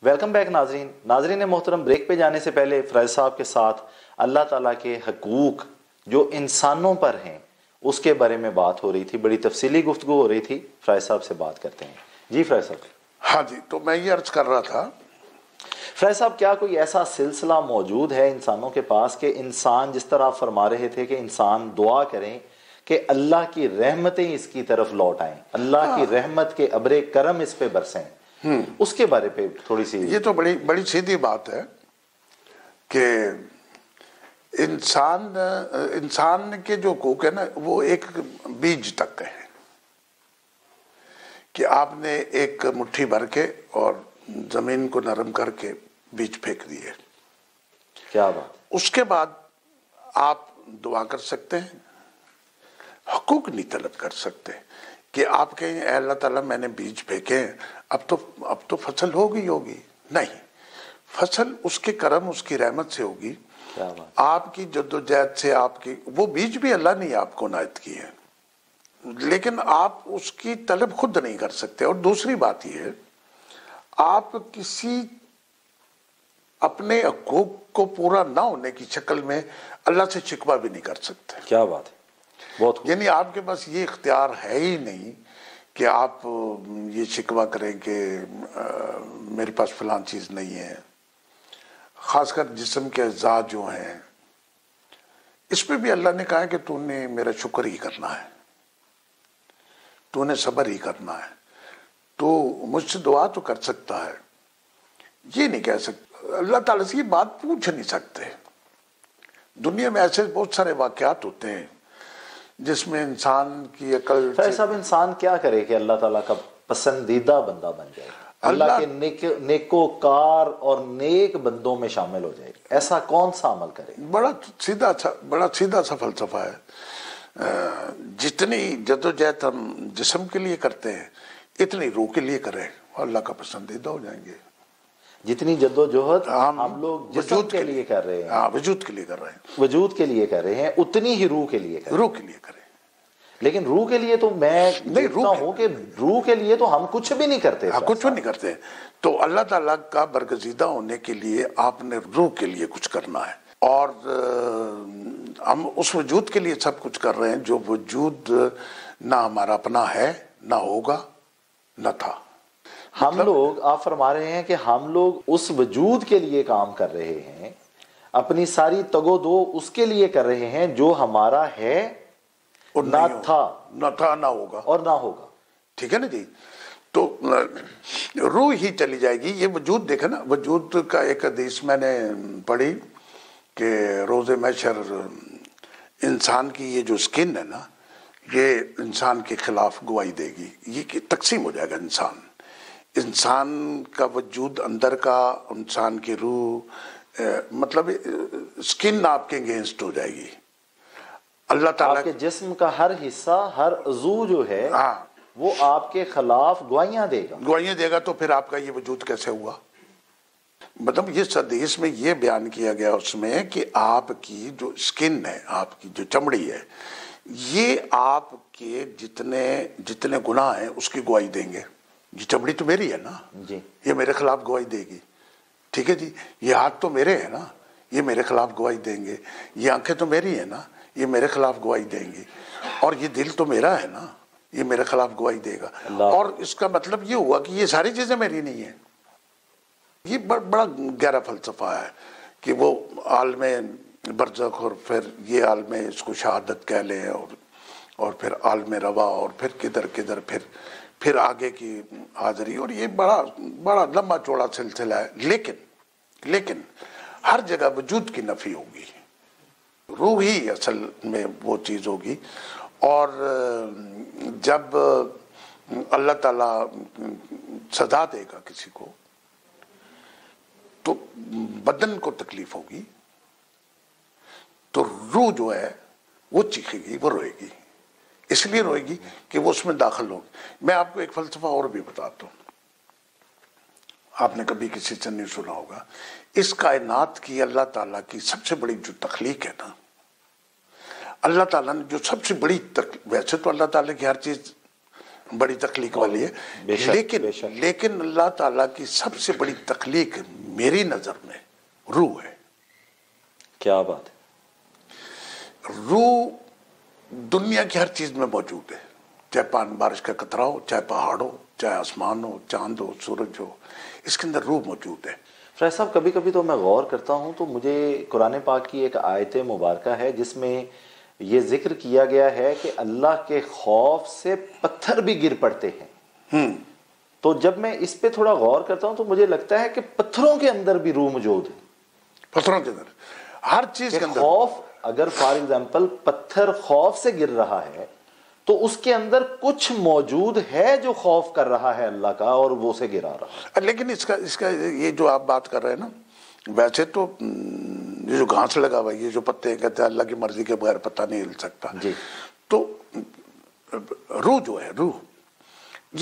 Welcome back ناظرین محترم، break پہ جانے سے پہلے فیض صاحب کے ساتھ اللہ تعالیٰ کے حقوق جو انسانوں پر ہیں اس کے بارے میں بات ہو رہی تھی، بڑی تفصیلی گفتگو ہو رہی تھی۔ فیض صاحب سے بات کرتے ہیں۔ جی فیض صاحب۔ ہاں جی، تو میں یہ عرض کر رہا تھا، فیض صاحب کیا کوئی ایسا سلسلہ موجود ہے انسانوں کے پاس کہ انسان، جس طرح آپ فرما رہے تھے کہ انسان دعا کریں کہ اللہ کی رحمتیں اس کی طرف لوٹ آئیں، اللہ کی رحمت کے ابر کرم اس پہ برسیں، اس کے بارے پہ تھوڑی سی؟ یہ تو بڑی سیدھی بات ہے کہ انسان کے جو حقوق ہے نا، وہ ایک بیج تک ہے کہ آپ نے ایک مٹھی بھر کے اور زمین کو نرم کر کے بیج پھینک دیے، کیا بات۔ اس کے بعد آپ دعا کر سکتے ہیں، حقوق نہیں طلب کر سکتے کہ آپ کہیں اے اللہ تعالیٰ میں نے بیج پھینکے ہیں، اب تو فصل ہوگی نہیں، فصل اس کے کرم، اس کی رحمت سے ہوگی، آپ کی جدوجہد سے، آپ کی وہ بیج بھی اللہ نے آپ کو عنایت کی ہے، لیکن آپ اس کی طلب خود نہیں کر سکتے۔ اور دوسری بات یہ ہے، آپ کسی اپنے حقوق کو پورا نہ ہونے کی شکل میں اللہ سے شکوہ بھی نہیں کر سکتے۔ کیا بات ہے، بہت خوب۔ یعنی آپ کے پاس یہ اختیار ہے ہی نہیں کہ آپ یہ شکوہ کریں کہ میرے پاس فلان چیز نہیں ہے۔ خاص کر جسم کے اعضاء جو ہیں، اس پہ بھی اللہ نے کہا ہے کہ تو نے میرا شکر ہی کرنا ہے، تو نے صبر ہی کرنا ہے، تو مجھ سے دعا تو کر سکتا ہے، یہ نہیں کہہ سکتا۔ اللہ تعالیٰ سے یہ بات پوچھ نہیں سکتے۔ دنیا میں ایسے بہت سارے واقعات ہوتے ہیں جس میں انسان کی عقل فیض صاحب، انسان کیا کرے کہ اللہ تعالیٰ کا پسندیدہ بندہ بن جائے، اللہ کے نیکوکار اور نیک بندوں میں شامل ہو جائے؟ ایسا کون سا عمل کرے؟ بڑا سیدھا سا فلسفہ ہے۔ جتنی جدوجہد ہم جسم کے لیے کرتے ہیں، اتنی روح کے لیے کریں، اللہ کا پسندیدہ ہو جائیں گے۔ جتنی جدوجہد ہم لوگ جسم کے لیے کر رہے ہیں، وجود کے لیے کر رہے ہیں، وجود کے لیے کر رہے ہیں، اتنی ہی روح کے لیے کریں۔ روح کے لیے کریں۔ لیکن روح کے لیے تو میں دیکھتا ہوں کہ روح کے لیے تو ہم کچھ بھی نہیں کرتے۔ کچھ بھی نہیں کرتے۔ تو اللہ تعالیٰ کا برگزیدہ ہونے کے لیے آپ نے روح کے لیے کچھ کرنا ہے، اور ہم اس وجود کے لیے سب کچھ کر رہے ہیں جو وجود نہ ہمارا اپنا ہے، نہ ہوگا، نہ تھا۔ ہم لوگ، آپ فرما رہے ہیں کہ ہم لوگ اس وجود کے لیے کام کر رہے ہیں، اپنی ساری تگ و دو اس کے لیے کر رہے ہیں جو ہمارا ہے، نہ تھا، نہ ہوگا اور نہ ہوگا۔ ٹھیک ہے نا جی؟ تو روح ہی چلی جائے گی۔ یہ وجود دیکھا نا، وجود کا ایک حدیث میں نے پڑھی کہ روز محشر انسان کی یہ جو سکن ہے نا، یہ انسان کے خلاف گواہی دے گی، یہ تقسیم ہو جائے گا انسان کا وجود اندر کا، انسان کی روح، مطلب سکن آپ کے اگینسٹ ہو جائے گی۔ اللہ تعالیٰ آپ کے جسم کا ہر حصہ، ہر عضو جو ہے وہ آپ کے خلاف گواہیاں دے گا۔ تو پھر آپ کا یہ وجود کیسے ہوا؟ مطلب یہ حدیث میں یہ بیان کیا گیا اس میں کہ آپ کی جو سکن ہے، آپ کی جو چمڑی ہے، یہ آپ کے جتنے گناہ ہیں اس کی گواہی دیں گے۔ یہ چمڑی تو میری ہے نا جی، یہ میرے خلاف گواہی دے گی۔ ٹھیک ہے جی؟ یہ ہاتھ تو میرے ہیں نا، یہ میرے خلاف گواہی دیں گے۔ یہ آنکھیں تو میری ہیں نا، یہ میرے خلاف گواہی دیں گی۔ اور یہ دل تو میرا ہے نا، یہ میرے خلاف گواہی دے گا۔ اور اس کا مطلب یہ ہوا کہ یہ ساری چیزیں میری نہیں ہیں۔ یہ بڑا گہرا فلسفہ ہے کہ وہ عالم برزخ، اور پھر یہ عالم اس کو شہادت کہہ لیں، اور پھر عالم روا، اور پھر کدھر پھر آگے کی حاضری، اور یہ بڑا لمبا چوڑا سلسلہ ہے۔ لیکن ہر جگہ وجود کی نفی ہوگی، روح ہی اصل میں وہ چیز ہوگی۔ اور جب اللہ تعالیٰ سزا دے گا کسی کو تو بدن کو تکلیف ہوگی، تو روح جو ہے وہ چیخے گی، وہ روئے گی۔ اس لیے روئے گی کہ وہ اس میں داخل ہوگی۔ میں آپ کو ایک فلسفہ اور بھی بتاتا ہوں، آپ نے کبھی کسی سے نہیں سنا ہوگا۔ اس کائنات کی اللہ تعالیٰ کی سب سے بڑی جو تخلیق ہے نا، اللہ تعالیٰ نے جو سب سے بڑی ویسے تو اللہ تعالیٰ کی ہر چیز بڑی تخلیق والی ہے. لیکن اللہ تعالیٰ کی سب سے بڑی تخلیق میری نظر میں روح ہے. کیا بات ہے. روح دنیا کی ہر چیز میں موجود ہے، چاہے بارش کا قطرہ ہو، چاہے پہاڑ ہو، چاہے آسمان ہو، چاند ہو، سورج ہو، اس کے اندر روح موجود ہے. فیض صاحب کبھی کبھی تو میں غور کرتا ہوں تو مجھے قرآن پاک کی ایک آیت مبارکہ ہے جس میں یہ ذکر کیا گیا ہے کہ اللہ کے خوف سے پتھر بھی گر پڑتے ہیں. تو جب میں اس پہ تھوڑا غور کرتا ہوں تو مجھے لگتا ہے کہ پتھروں کے اندر بھی روح موجود ہے. پتھروں کے اندر ہر چیز کے اندر خوف، اگر فار ایگزامپل پتھر خوف سے گر رہا ہے تو اس کے اندر کچھ موجود ہے جو خوف کر رہا ہے اللہ کا اور وہ اسے گرا رہا ہے. لیکن اس کا یہ جو آپ بات کر رہے ہیں نا، ویسے تو یہ جو گھاس لگا ہوا ہے، یہ جو پتے کہتے ہیں اللہ کی مرضی کے بغیر پتہ نہیں ہل سکتا. جی. تو روح جو ہے، روح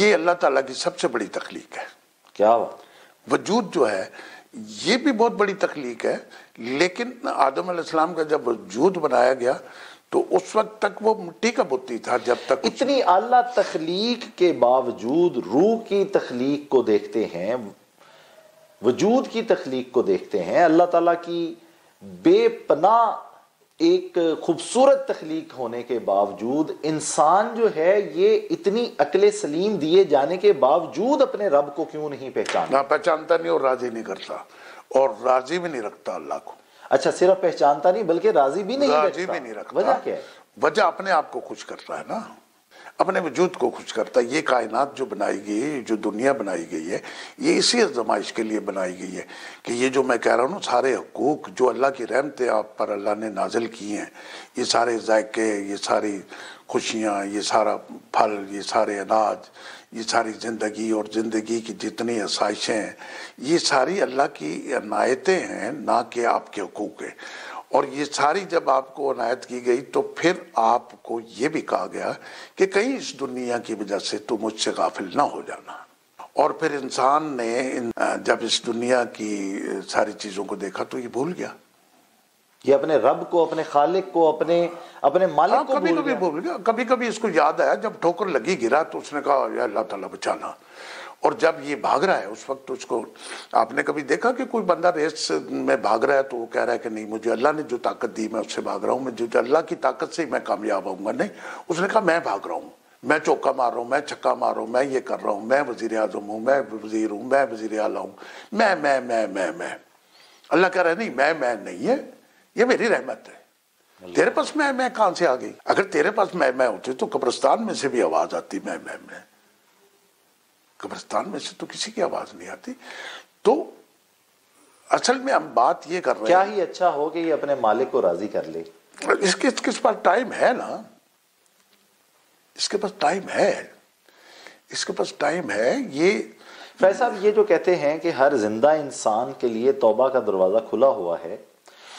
یہ اللہ تعالیٰ کی سب سے بڑی تخلیق ہے. کیا بات. وجود جو ہے یہ بھی بہت بڑی تخلیق ہے. لیکن آدم علیہ السلام کا جب وجود بنایا گیا تو اس وقت تک وہ مٹی کا بتی تھا. جب تک اتنی اعلیٰ تخلیق کے باوجود روح کی تخلیق کو دیکھتے ہیں، وجود کی تخلیق کو دیکھتے ہیں، اللہ تعالیٰ کی بے پناہ ایک خوبصورت تخلیق ہونے کے باوجود انسان جو ہے یہ اتنی عقل سلیم دیے جانے کے باوجود اپنے رب کو کیوں نہیں پہچانتا؟ پہچانتا نہیں اور راضی نہیں کرتا اور راضی بھی نہیں رکھتا اللہ کو. اچھا، صرف پہچانتا نہیں بلکہ راضی بھی نہیں رکھتا. وجہ کیا ہے؟ وجہ اپنے آپ کو خوش کرتا ہے نا، اپنے وجود کو خوش کرتا ہے. یہ کائنات جو بنائی گئی ہے، جو دنیا بنائی گئی ہے، یہ اسی آزمائش کے لیے بنائی گئی ہے کہ یہ جو میں کہہ رہا ہوں سارے حقوق جو اللہ کی رحمتیں آپ پر اللہ نے نازل کی ہیں، یہ سارے ذائقے، یہ ساری خوشیاں، یہ سارا پھل، یہ سارے اناج، یہ ساری زندگی اور زندگی کی جتنی آسائشیں ہیں، یہ ساری اللہ کی عنایتیں ہیں، نہ کہ آپ کے حقوق ہیں. اور یہ ساری جب آپ کو عنایت کی گئی تو پھر آپ کو یہ بھی کہا گیا کہ کہیں اس دنیا کی وجہ سے تو مجھ سے غافل نہ ہو جانا. اور پھر انسان نے جب اس دنیا کی ساری چیزوں کو دیکھا تو یہ بھول گیا. یہ اپنے رب کو، اپنے خالق کو، اپنے مالک کو بھول گیا. کبھی کبھی اس کو یاد آیا جب ٹھوکر لگی، گرا تو اس نے کہا یا اللہ تعالیٰ بچانا. اور جب یہ بھاگ رہا ہے اس وقت اس کو، آپ نے کبھی دیکھا کہ کوئی بندہ ریس میں بھاگ رہا ہے تو وہ کہہ رہا ہے کہ نہیں مجھے اللہ نے جو طاقت دی میں اس سے بھاگ رہا ہوں، مجھے اللہ کی طاقت سے ہی میں کامیاب ہوں گا. نہیں، اس نے کہا میں بھاگ رہا ہوں، میں چوکا مار رہا ہوں، میں چھکا مار رہا ہوں، میں یہ کر رہا ہوں، میں وزیر اعظم ہوں، میں وزیر ہوں، میں وزیر اعلیٰ ہوں، میں. اللہ کہہ رہا ہے نہیں، میں نہیں ہے، یہ میری رحمت ہے. تیرے پاس میں کہاں سے آ گئی؟ اگر تیرے پاس میں ہوتی تو قبرستان میں سے بھی آواز آتی، میں قبرستان میں سے تو کسی کی آواز نہیں آتی. تو اصل میں ہم بات یہ کر رہے ہیں کیا ہی اچھا ہو کہ یہ اپنے مالک کو راضی کر لے. اس کے پاس ٹائم ہے نا، اس کے پاس ٹائم ہے، اس کے پاس ٹائم ہے. یہ فیض صاحب یہ جو کہتے ہیں کہ ہر زندہ انسان کے لیے توبہ کا دروازہ کھلا ہوا ہے،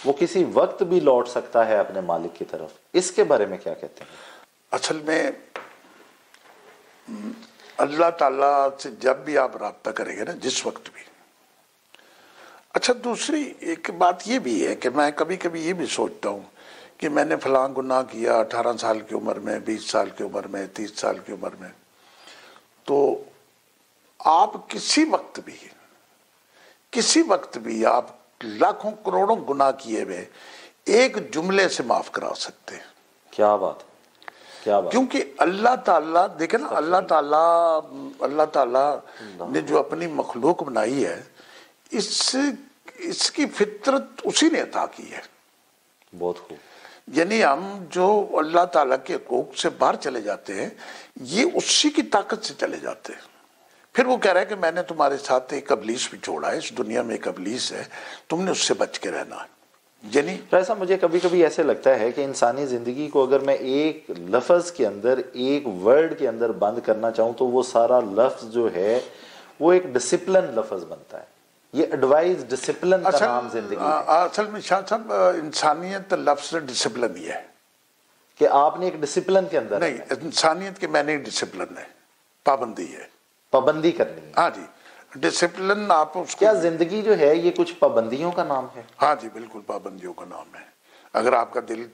وہ کسی وقت بھی لوٹ سکتا ہے اپنے مالک کی طرف، اس کے بارے میں کیا کہتے ہیں؟ اصل میں اللہ تعالیٰ سے جب بھی آپ رابطہ کریں گے نا، جس وقت بھی. اچھا، دوسری ایک بات یہ بھی ہے کہ میں کبھی کبھی یہ بھی سوچتا ہوں کہ میں نے فلاں گناہ کیا 18 سال کی عمر میں، 20 سال کی عمر میں، 30 سال کی عمر میں. تو آپ کسی وقت بھی آپ لاکھوں کروڑوں گناہ کیے ہوئے ایک جملے سے معاف کرا سکتے ہیں. کیا بات ہے، کیا بات. کیونکہ اللہ تعالیٰ دیکھیں نا، اللہ تعالیٰ نے جو اپنی مخلوق بنائی ہے، اس کی فطرت اسی نے عطا کی ہے. بہت خوب. یعنی ہم جو اللہ تعالیٰ کے حقوق سے باہر چلے جاتے ہیں، یہ اسی کی طاقت سے چلے جاتے ہیں. پھر وہ کہہ رہا ہے کہ میں نے تمہارے ساتھ ایک ابلیس بھی چھوڑا ہے، اس دنیا میں ایک ابلیس ہے، تم نے اس سے بچ کے رہنا ہے. یعنی ایسا مجھے کبھی کبھی ایسے لگتا ہے کہ انسانی زندگی کو اگر میں ایک لفظ کے اندر، ایک ورڈ کے اندر بند کرنا چاہوں تو وہ سارا لفظ جو ہے وہ ایک ڈسپلن لفظ بنتا ہے. یہ ایڈوائز ڈسپلن کا نام زندگی ہے. اصل میں شاہ صاحب انسانیت لفظ ڈسپلن ہی ہے کہ آپ نے ایک ڈسپلن کے اندر نہیں، انسانیت کے میں نے ڈسپلن ہے، پابندی ہے، پابندی کرنی ہے. ہاں جی، ڈسپلن آپ اس کو. کیا زندگی جو ہے یہ کچھ پابندیوں کا نام ہے؟ ہاں جی، بالکل پابندیوں کا نام ہے. اگر آپ کا دل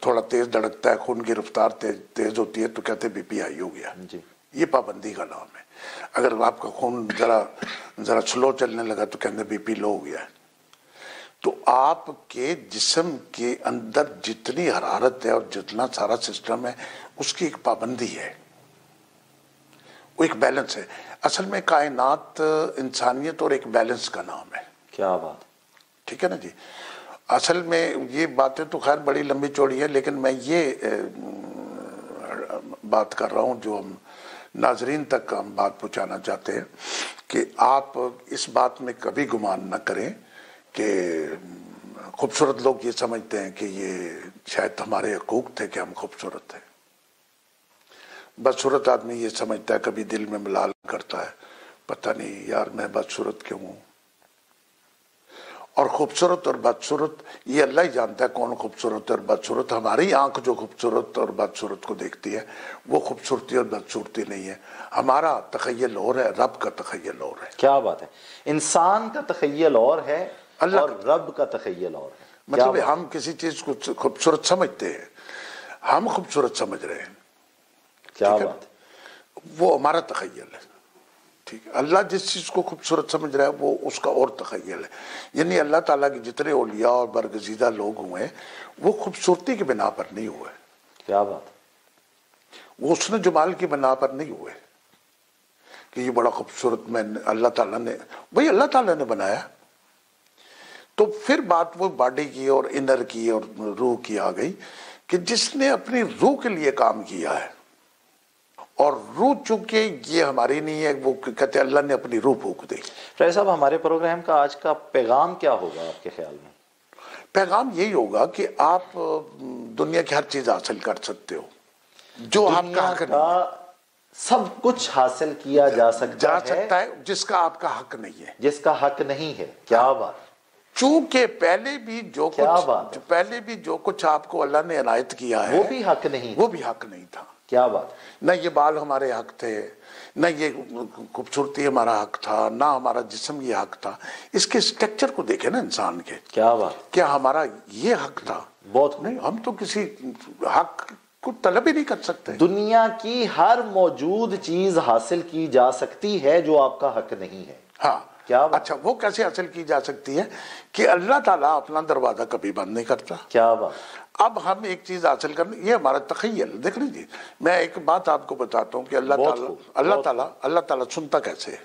تھوڑا تیز دھڑکتا ہے، خون کی رفتار تیز ہوتی ہے تو کہتے بی پی ہائی ہو گیا. جی. یہ پابندی کا نام ہے. اگر آپ کا خون ذرا سلو چلنے لگا تو کہنے بی پی لو ہو گیا ہے. تو آپ کے جسم کے اندر جتنی حرارت ہے اور جتنا سارا سسٹم ہے اس کی ایک پابندی ہے, وہ ایک بیلنس ہے. اصل میں کائنات انسانیت اور ایک بیلنس کا نام ہے. کیا بات, ٹھیک ہے نا جی. اصل میں یہ باتیں تو خیر بڑی لمبی چوڑی ہے, لیکن میں یہ بات کر رہا ہوں جو ہم ناظرین تک ہم بات پہنچانا چاہتے ہیں کہ آپ اس بات میں کبھی گمان نہ کریں کہ خوبصورت لوگ یہ سمجھتے ہیں کہ یہ شاید ہمارے حقوق تھے کہ ہم خوبصورت تھے. بدصورت آدمی یہ سمجھتا ہے, کبھی دل میں ملال کرتا ہے, پتہ نہیں یار میں بدصورت کیوں ہوں. اور خوبصورت اور بدصورت یہ اللہ ہی جانتا ہے کون خوبصورت اور بدصورت. ہماری آنکھ جو خوبصورت اور بدصورت کو دیکھتی ہے وہ خوبصورتی اور بدصورتی نہیں ہے. ہمارا تخیل اور ہے, رب کا تخیل اور ہے. کیا بات ہے, انسان کا تخیل اور ہے اور رب کا تخیل اور ہے. مطلب ہم کسی چیز کو خوبصورت سمجھتے ہیں, ہم خوبصورت سمجھ رہے ہیں. کیا بات ہے, وہ ہمارا تخیل ہے. ٹھیک ہے, اللہ جس چیز کو خوبصورت سمجھ رہا ہے وہ اس کا اور تخیل ہے. یعنی اللہ تعالیٰ کے جتنے اولیاء اور برگزیدہ لوگ ہوئے ہیں وہ خوبصورتی کی بنا پر نہیں ہوئے. کیا بات, وہ حسن جمال کی بنا پر نہیں ہوئے کہ یہ بڑا خوبصورت میں اللہ تعالیٰ نے, بھئی اللہ تعالیٰ نے بنایا. تو پھر بات وہ باڈی کی اور انر کی اور روح کی آ گئی کہ جس نے اپنی روح کے لیے کام کیا ہے, اور روح چونکہ یہ ہماری نہیں ہے, وہ کہتے ہیں اللہ نے اپنی روح پھونک دی. فیض صاحب ہمارے پروگرام کا آج کا پیغام کیا ہوگا آپ کے خیال میں؟ پیغام یہی ہوگا کہ آپ دنیا کی ہر چیز حاصل کر سکتے ہو جو آپ کا حق نہیں ہے. سب کچھ حاصل کیا جا سکتا ہے جس کا آپ کا حق نہیں ہے, جس کا حق نہیں ہے. کیا بات, چونکہ پہلے بھی جو کچھ آپ کو اللہ نے عنایت کیا ہے وہ بھی حق نہیں تھا. کیا بات, نہ یہ بال ہمارے حق تھے, نہ یہ خوبصورتی ہمارا حق تھا, نہ ہمارا جسم یہ حق تھا. اس کے سٹرکچر کو دیکھیں نا انسان کے. کیا بات, کیا ہمارا یہ حق تھا؟ بہت نہیں, ہم تو کسی حق کو طلب ہی نہیں کر سکتے. دنیا کی ہر موجود چیز حاصل کی جا سکتی ہے جو آپ کا حق نہیں ہے. ہاں, کیا اچھا وہ کیسے حاصل کی جا سکتی ہے کہ اللہ تعالیٰ اپنا دروازہ کبھی بند نہیں کرتا. کیا بات, اب ہم ایک چیز حاصل کرنے, یہ ہمارا تخیل. دیکھ لیجیے, میں ایک بات آپ کو بتاتا ہوں کہ اللہ تعالیٰ سنتا کیسے ہے.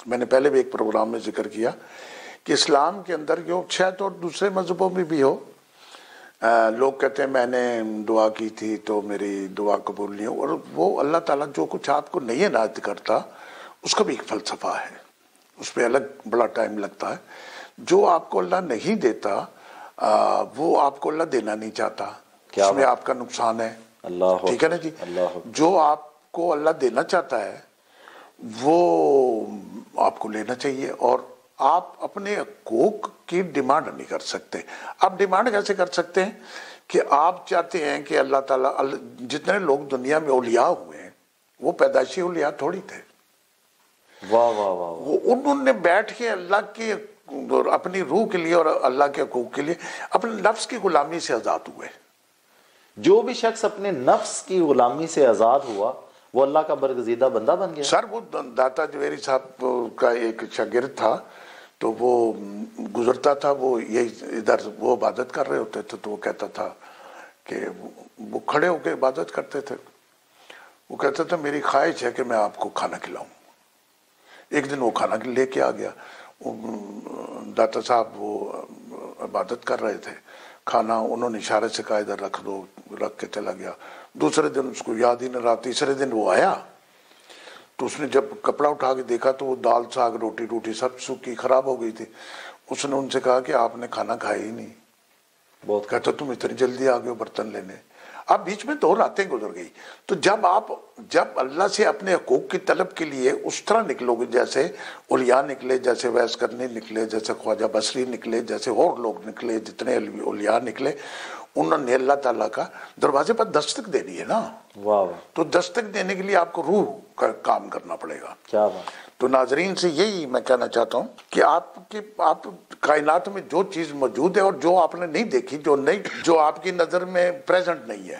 میں نے پہلے بھی ایک پروگرام میں ذکر کیا کہ اسلام کے اندر جو شاید اور دوسرے مذہبوں میں بھی ہو, لوگ کہتے ہیں میں نے دعا کی تھی تو میری دعا قبول نہیں ہو. اور وہ اللہ تعالیٰ جو کچھ آپ کو نہیں عنایت کرتا اس کا بھی ایک فلسفہ ہے, اس پہ الگ بڑا ٹائم لگتا ہے. جو آپ کو اللہ نہیں دیتا وہ آپ کو اللہ دینا نہیں چاہتا, اس میں آپ کا نقصان ہے. ٹھیک ہے نا جی. جو آپ کو اللہ دینا چاہتا ہے وہ آپ کو لینا چاہیے, اور آپ اپنے حقوق کی ڈیمانڈ نہیں کر سکتے. آپ ڈیمانڈ کیسے کر سکتے ہیں کہ آپ چاہتے ہیں کہ اللہ تعالیٰ, جتنے لوگ دنیا میں اولیاء ہوئے ہیں وہ پیدائشی اولیاء تھوڑی تھے. واہ واہ واہ, وہ انہوں نے بیٹھ کے اللہ کے اپنی روح کے لیے اور اللہ کے حقوق کے لیے اپنے نفس کی غلامی سے آزاد ہوئے. جو بھی شخص اپنے نفس کی غلامی سے آزاد ہوا وہ اللہ کا برگزیدہ بندہ بن گیا. سر وہ داتا جویری صاحب کا ایک شاگرد تھا, تو وہ گزرتا تھا, وہ یہی ادھر وہ عبادت کر رہے ہوتے تھے, تو وہ کہتا تھا کہ وہ کھڑے ہو کے عبادت کرتے تھے. وہ کہتا تھا میری خواہش ہے کہ میں آپ کو کھانا کھلاؤں. ایک دن وہ کھانا لے کے آ گیا. داتا صاحب وہ عبادت کر رہے تھے, کھانا انہوں نے اشارے سے کہا ادھر رکھ دو, رکھ کے چلا گیا. دوسرے دن اس کو یاد ہی نہ رہا. تیسرے دن وہ آیا تو اس نے جب کپڑا اٹھا کے دیکھا تو وہ دال ساگ روٹی سب سوکھی خراب ہو گئی تھی. اس نے ان سے کہا کہ آپ نے کھانا کھایا ہی نہیں. بہت کہتا تم اتنی جلدی آ گئے ہو برتن لینے. اب بیچ میں 2 راتیں گزر گئی. تو جب اللہ سے اپنے حقوق کی طلب کے لیے اس طرح نکلو گے جیسے اولیاء نکلے, جیسے ویس کرنی نکلے, جیسے خواجہ بصری نکلے, جیسے اور لوگ نکلے, جتنے اولیاء نکلے, انہوں نے اللہ تعالیٰ کا دروازے پر دستک دینی ہے نا. تو دستک دینے کے لیے آپ کو روح کا کام کرنا پڑے گا. کیا بات. تو ناظرین سے یہی میں کہنا چاہتا ہوں کہ آپ کائنات میں جو چیز موجود ہے اور جو آپ نے نہیں دیکھی, جو آپ کی نظر میں پریزنٹ نہیں ہے,